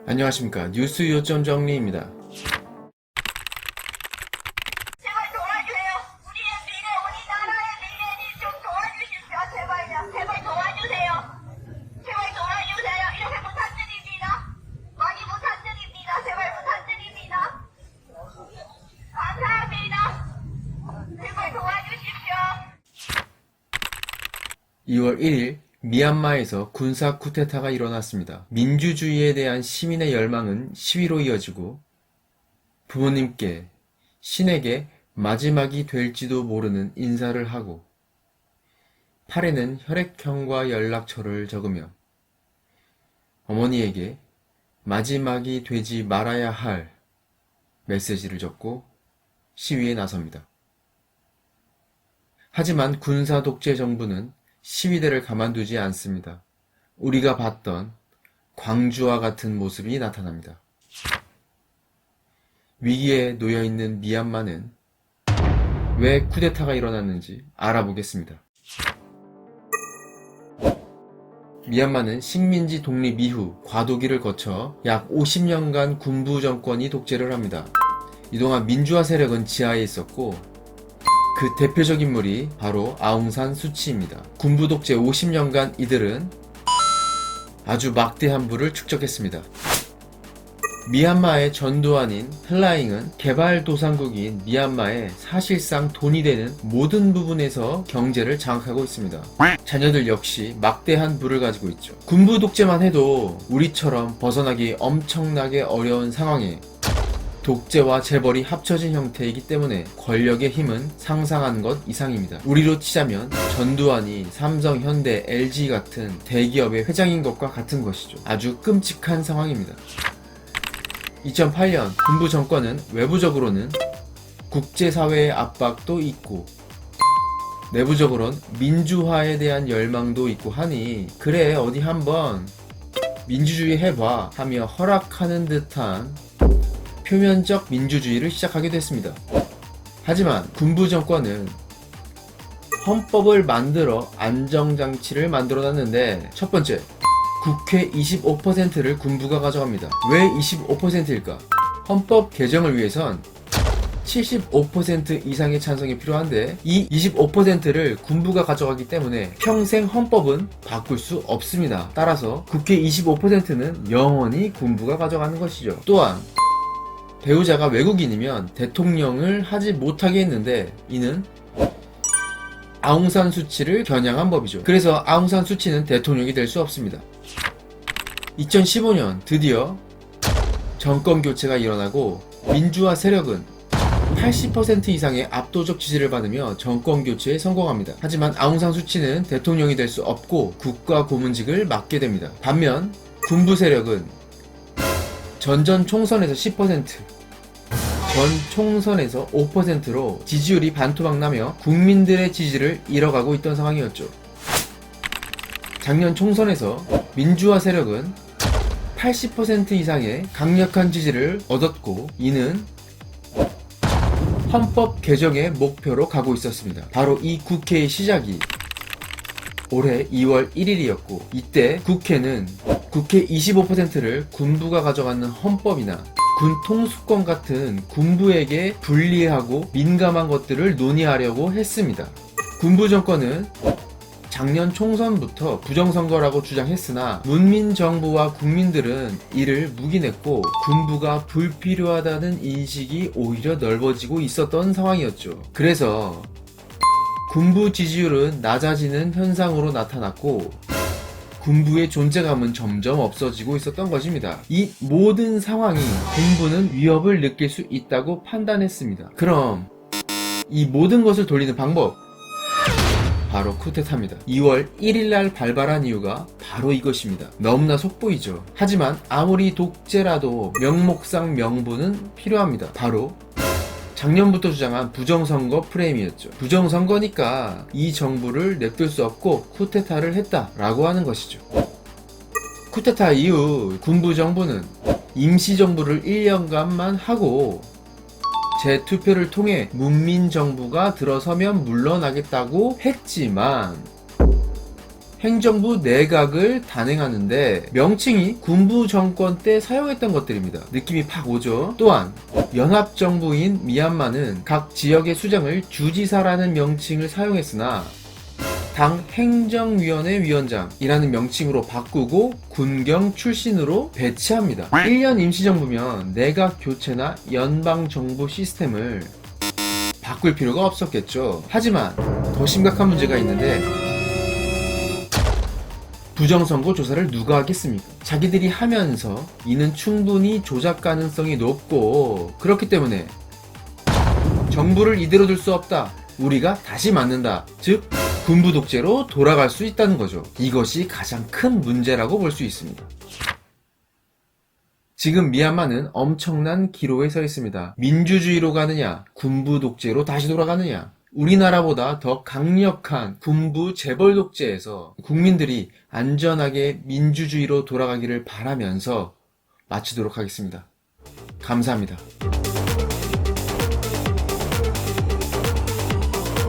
안녕하십니까. 뉴스 요점 정리입니다. 제발 도와주세요. 우리의 미래, 우리나라의 미래니 좀 도와주십시오. 제발요. 제발 도와주세요. 제발 도와주세요. 이렇게 부탁드립니다. 많이 부탁드립니다. 제발 부탁드립니다. 감사합니다. 제발 도와주십시오. 2월 1일 미얀마에서 군사 쿠데타가 일어났습니다. 민주주의에 대한 시민의 열망은 시위로 이어지고 부모님께 신에게 마지막이 될지도 모르는 인사를 하고 팔에는 혈액형과 연락처를 적으며 어머니에게 마지막이 되지 말아야 할 메시지를 적고 시위에 나섭니다. 하지만 군사 독재 정부는 시위대를 가만두지 않습니다. 우리가 봤던 광주와 같은 모습이 나타납니다. 위기에 놓여있는 미얀마는 왜 쿠데타가 일어났는지 알아보겠습니다. 미얀마는 식민지 독립 이후 과도기를 거쳐 약 50년간 군부 정권이 독재를 합니다. 이동안 민주화 세력은 지하에 있었고 그 대표적 인물이 바로 아웅산 수치입니다. 군부 독재 50년간 이들은 아주 막대한 부를 축적했습니다. 미얀마의 전두환인 헬라잉은 개발도상국인 미얀마에 사실상 돈이 되는 모든 부분에서 경제를 장악하고 있습니다. 자녀들 역시 막대한 부를 가지고 있죠. 군부 독재만 해도 우리처럼 벗어나기 엄청나게 어려운 상황에 독재와 재벌이 합쳐진 형태이기 때문에 권력의 힘은 상상한 것 이상입니다. 우리로 치자면 전두환이 삼성, 현대, LG 같은 대기업의 회장인 것과 같은 것이죠. 아주 끔찍한 상황입니다. 2008년 군부 정권은 외부적으로는 국제사회의 압박도 있고 내부적으론 민주화에 대한 열망도 있고 하니 그래 어디 한번 민주주의 해봐 하며 허락하는 듯한 표면적 민주주의를 시작하게 됐습니다. 하지만 군부 정권은 헌법을 만들어 안정장치를 만들어 놨는데 첫 번째, 국회 25%를 군부가 가져갑니다. 왜 25%일까? 헌법 개정을 위해선 75% 이상의 찬성이 필요한데 이 25%를 군부가 가져가기 때문에 평생 헌법은 바꿀 수 없습니다. 따라서 국회 25%는 영원히 군부가 가져가는 것이죠. 또한 배우자가 외국인이면 대통령을 하지 못하게 했는데 이는 아웅산 수치를 겨냥한 법이죠. 그래서 아웅산 수치는 대통령이 될 수 없습니다. 2015년 드디어 정권 교체가 일어나고 민주화 세력은 80% 이상의 압도적 지지를 받으며 정권 교체에 성공합니다. 하지만 아웅산 수치는 대통령이 될 수 없고 국가 고문직을 맡게 됩니다. 반면 군부 세력은 전전 총선에서 10%, 전 총선에서 5%로 지지율이 반토막 나며 국민들의 지지를 잃어가고 있던 상황이었죠. 작년 총선에서 민주화 세력은 80% 이상의 강력한 지지를 얻었고 이는 헌법 개정의 목표로 가고 있었습니다. 바로 이 국회의 시작이 올해 2월 1일이었고 이때 국회는 국회 25%를 군부가 가져가는 헌법이나 군 통수권 같은 군부에게 불리하고 민감한 것들을 논의하려고 했습니다. 군부 정권은 작년 총선부터 부정선거라고 주장했으나 문민정부와 국민들은 이를 묵인했고 군부가 불필요하다는 인식이 오히려 넓어지고 있었던 상황이었죠. 그래서 군부 지지율은 낮아지는 현상으로 나타났고 군부의 존재감은 점점 없어지고 있었던 것입니다. 이 모든 상황이 군부는 위협을 느낄 수 있다고 판단했습니다. 그럼 이 모든 것을 돌리는 방법 바로 쿠데타입니다. 2월 1일날 발발한 이유가 바로 이것입니다. 너무나 속보이죠. 하지만 아무리 독재라도 명목상 명분은 필요합니다. 바로 작년부터 주장한 부정선거 프레임이었죠. 부정선거니까 이 정부를 냅둘 수 없고 쿠데타를 했다라고 하는 것이죠. 쿠데타 이후 군부 정부는 임시정부를 1년간만 하고 재투표를 통해 문민정부가 들어서면 물러나겠다고 했지만 행정부 내각을 단행하는데 명칭이 군부 정권 때 사용했던 것들입니다. 느낌이 팍 오죠. 또한 연합정부인 미얀마는 각 지역의 수장을 주지사라는 명칭을 사용했으나 당 행정위원회 위원장이라는 명칭으로 바꾸고 군경 출신으로 배치합니다. 1년 임시정부면 내각 교체나 연방정부 시스템을 바꿀 필요가 없었겠죠. 하지만 더 심각한 문제가 있는데 부정선거 조사를 누가 하겠습니까? 자기들이 하면서 이는 충분히 조작 가능성이 높고 그렇기 때문에 정부를 이대로 둘 수 없다. 우리가 다시 맞는다. 즉 군부 독재로 돌아갈 수 있다는 거죠. 이것이 가장 큰 문제라고 볼 수 있습니다. 지금 미얀마는 엄청난 기로에 서 있습니다. 민주주의로 가느냐, 군부 독재로 다시 돌아가느냐. 우리나라보다 더 강력한 군부 재벌 독재에서 국민들이 안전하게 민주주의로 돌아가기를 바라면서 마치도록 하겠습니다. 감사합니다.